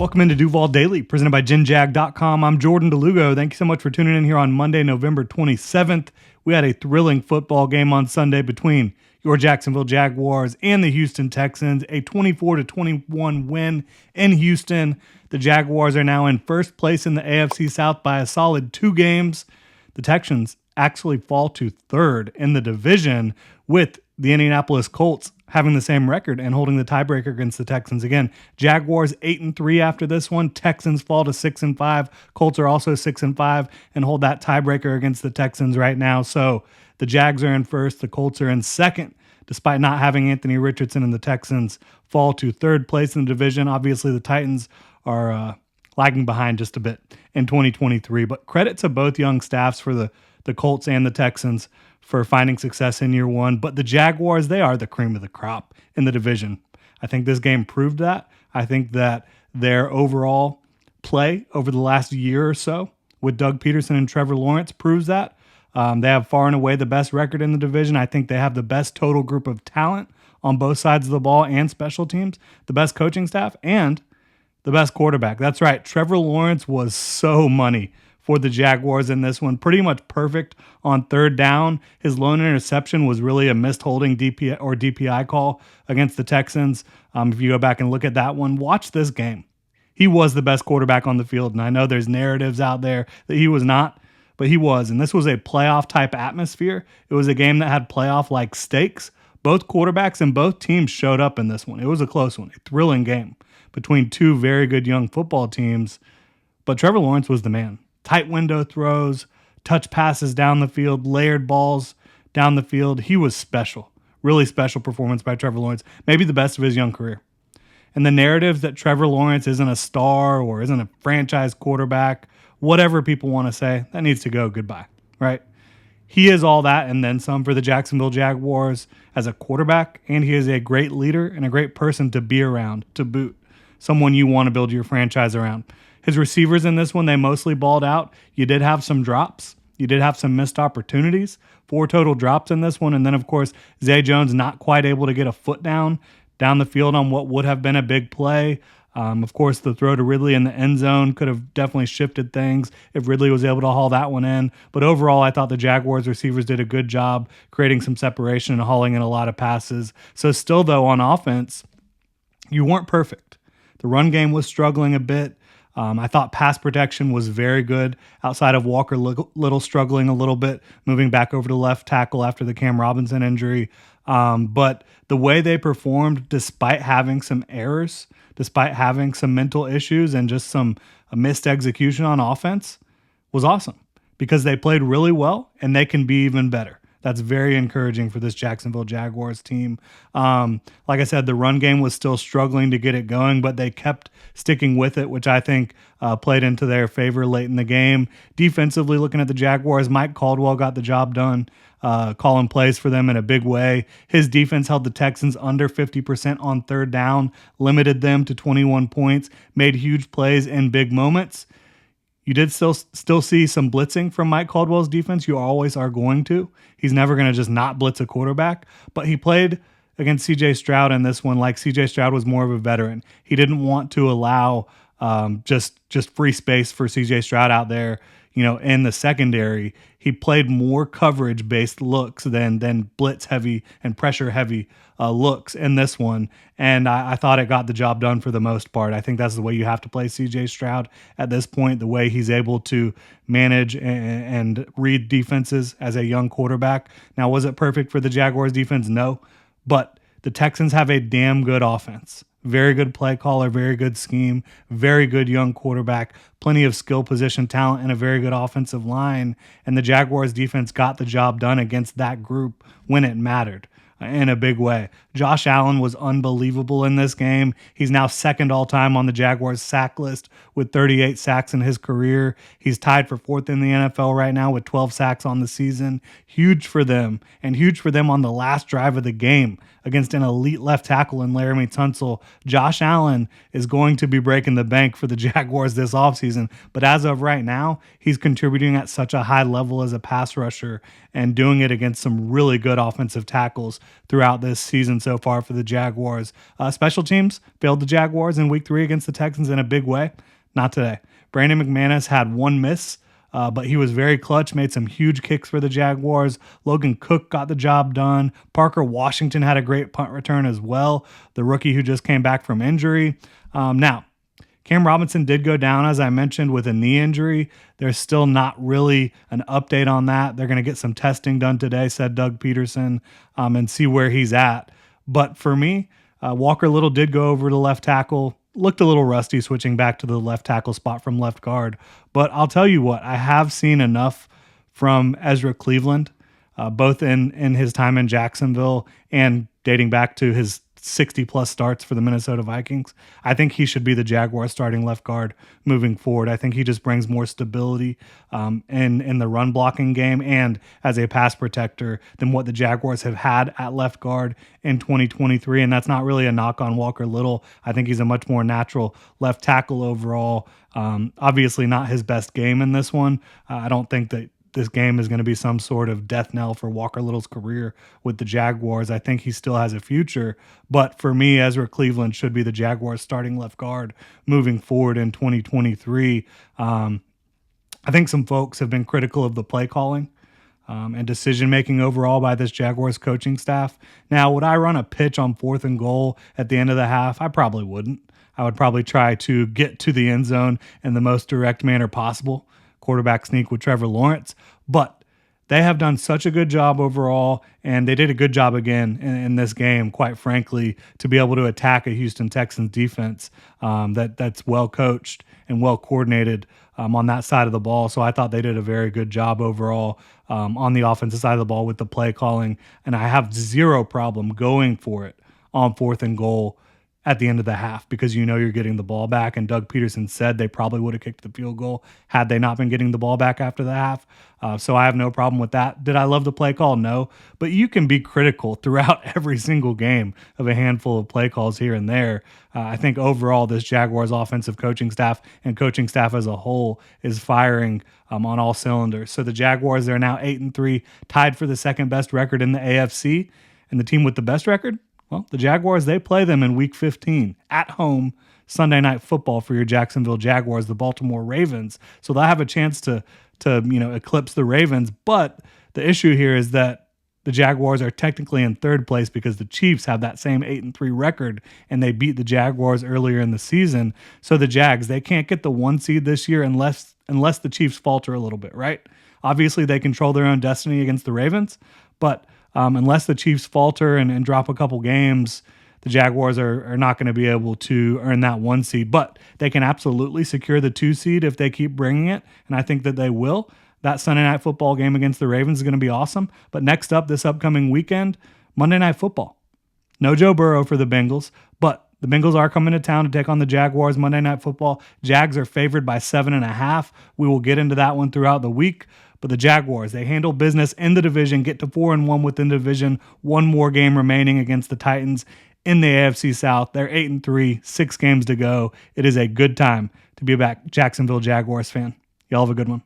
Welcome into Duval Daily, presented by GenJag.com. I'm Jordan Lugo. Thank you so much for tuning in here on Monday, November 27th. We had a thrilling football game on Sunday between your Jacksonville Jaguars and the Houston Texans, a 24-21 win in Houston. The Jaguars are now in first place in the AFC South by a solid 2 games. The Texans actually fall to third in the division, with the Indianapolis Colts having the same record and holding the tiebreaker against the Texans. Again, Jaguars 8-3 after this one. Texans fall to 6-5. Colts are also 6-5 and hold that tiebreaker against the Texans right now. So the Jags are in first. The Colts are in second, despite not having Anthony Richardson, and the Texans fall to third place in the division. Obviously, the Titans are lagging behind just a bit in 2023. But credit to both young staffs for the Colts and the Texans for finding success in year one. But the Jaguars, they are the cream of the crop in the division. I think this game proved that. I think that their overall play over the last year or so with Doug Peterson and Trevor Lawrence proves that. They have far and away the best record in the division. I think they have the best total group of talent on both sides of the ball and special teams, the best coaching staff, and the best quarterback. That's right. Trevor Lawrence was so money for the Jaguars in this one. Pretty much perfect on third down. His lone interception was really a missed holding DPI call against the Texans. If you go back and look at that one, watch this game. He was the best quarterback on the field, and I know there's narratives out there that he was not, but he was. And this was a playoff-type atmosphere. It was a game that had playoff-like stakes. Both quarterbacks and both teams showed up in this one. It was a close one, a thrilling game between two very good young football teams. But Trevor Lawrence was the man. Tight window throws, touch passes down the field, layered balls down the field. He was special. Really special performance by Trevor Lawrence. Maybe the best of his young career. And the narratives that Trevor Lawrence isn't a star or isn't a franchise quarterback, whatever people want to say, that needs to go goodbye, right? He is all that and then some for the Jacksonville Jaguars as a quarterback, and he is a great leader and a great person to be around, to boot. Someone you want to build your franchise around. His receivers in this one, they mostly balled out. You did have some drops. You did have some missed opportunities. 4 total drops in this one. And then, of course, Zay Jones not quite able to get a foot down the field on what would have been a big play. Of course, the throw to Ridley in the end zone could have definitely shifted things if Ridley was able to haul that one in. But overall, I thought the Jaguars receivers did a good job creating some separation and hauling in a lot of passes. So still, though, on offense, you weren't perfect. The run game was struggling a bit. I thought pass protection was very good outside of Walker Little struggling a little bit, moving back over to left tackle after the Cam Robinson injury. But the way they performed, despite having some errors, despite having some mental issues and just some missed execution on offense, was awesome because they played really well and they can be even better. That's very encouraging for this Jacksonville Jaguars team. Like I said, the run game was still struggling to get it going, but they kept sticking with it, which I think played into their favor late in the game. Defensively, looking at the Jaguars, Mike Caldwell got the job done, calling plays for them in a big way. His defense held the Texans under 50% on third down, limited them to 21 points, made huge plays in big moments. You did still see some blitzing from Mike Caldwell's defense. You always are going to. He's never going to just not blitz a quarterback. But he played against C.J. Stroud in this one like C.J. Stroud was more of a veteran. He didn't want to allow just free space for C.J. Stroud out there, in the secondary. He played more coverage-based looks than blitz-heavy and pressure-heavy looks in this one, and I thought it got the job done for the most part. I think that's the way you have to play C.J. Stroud at this point, the way he's able to manage and read defenses as a young quarterback. Now, was it perfect for the Jaguars defense? No, but the Texans have a damn good offense. Very good play caller, very good scheme, very good young quarterback, plenty of skill position talent, and a very good offensive line. And the Jaguars defense got the job done against that group when it mattered in a big way. Josh Allen was unbelievable in this game. He's now second all-time on the Jaguars sack list with 38 sacks in his career. He's tied for 4th in the NFL right now with 12 sacks on the season. Huge for them, and huge for them on the last drive of the game against an elite left tackle in Laramie Tunsil. Josh Allen is going to be breaking the bank for the Jaguars this offseason, but as of right now, he's contributing at such a high level as a pass rusher and doing it against some really good offensive tackles throughout this season so far for the Jaguars. Special teams failed the Jaguars in week 3 against the Texans in a big way. Not today. Brandon McManus had one miss, but he was very clutch, made some huge kicks for the Jaguars. Logan Cook got the job done. Parker Washington had a great punt return as well, the rookie who just came back from injury. Now, Cam Robinson did go down, as I mentioned, with a knee injury. There's still not really an update on that. They're going to get some testing done today, said Doug Peterson, and see where he's at. But for me, Walker Little did go over to left tackle. Looked a little rusty switching back to the left tackle spot from left guard. But I'll tell you what, I have seen enough from Ezra Cleveland, both in his time in Jacksonville and dating back to his 60-plus starts for the Minnesota Vikings. I think he should be the Jaguars starting left guard moving forward. I think he just brings more stability in the run blocking game and as a pass protector than what the Jaguars have had at left guard in 2023. And that's not really a knock on Walker Little. I think he's a much more natural left tackle overall. Obviously not his best game in this one. I don't think that this game is going to be some sort of death knell for Walker Little's career with the Jaguars. I think he still has a future. But for me, Ezra Cleveland should be the Jaguars starting left guard moving forward in 2023. I think some folks have been critical of the play calling and decision-making overall by this Jaguars coaching staff. Now, would I run a pitch on 4th and goal at the end of the half? I probably wouldn't. I would probably try to get to the end zone in the most direct manner possible. Quarterback sneak with Trevor Lawrence, but they have done such a good job overall, and they did a good job again in this game, quite frankly, to be able to attack a Houston Texans defense that's well coached and well coordinated on that side of the ball. So I thought they did a very good job overall on the offensive side of the ball with the play calling, and I have zero problem going for it on 4th and goal at the end of the half because you know you're getting the ball back. And Doug Peterson said they probably would have kicked the field goal had they not been getting the ball back after the half. So I have no problem with that. Did I love the play call? No. But you can be critical throughout every single game of a handful of play calls here and there. I think overall this Jaguars offensive coaching staff and coaching staff as a whole is firing on all cylinders. So the Jaguars, they're now 8-3, tied for the second best record in the AFC. And the team with the best record? Well, the Jaguars, they play them in Week 15 at home, Sunday Night Football for your Jacksonville Jaguars, the Baltimore Ravens. So they'll have a chance to eclipse the Ravens. But the issue here is that the Jaguars are technically in 3rd place because the Chiefs have that same 8-3 record, and they beat the Jaguars earlier in the season. So the Jags, they can't get the 1 seed this year unless the Chiefs falter a little bit, right? Obviously, they control their own destiny against the Ravens, but unless the Chiefs falter and drop a couple games, the Jaguars are not going to be able to earn that 1 seed. But they can absolutely secure the 2 seed if they keep bringing it, and I think that they will. That Sunday Night Football game against the Ravens is going to be awesome. But next up this upcoming weekend, Monday Night Football. No Joe Burrow for the Bengals, but the Bengals are coming to town to take on the Jaguars Monday Night Football. Jags are favored by 7.5. We will get into that one throughout the week. But the Jaguars, they handle business in the division, get to 4-1 within the division, one more game remaining against the Titans in the AFC South. They're 8-3, 6 games to go. It is a good time to be a Jacksonville Jaguars fan. Y'all have a good one.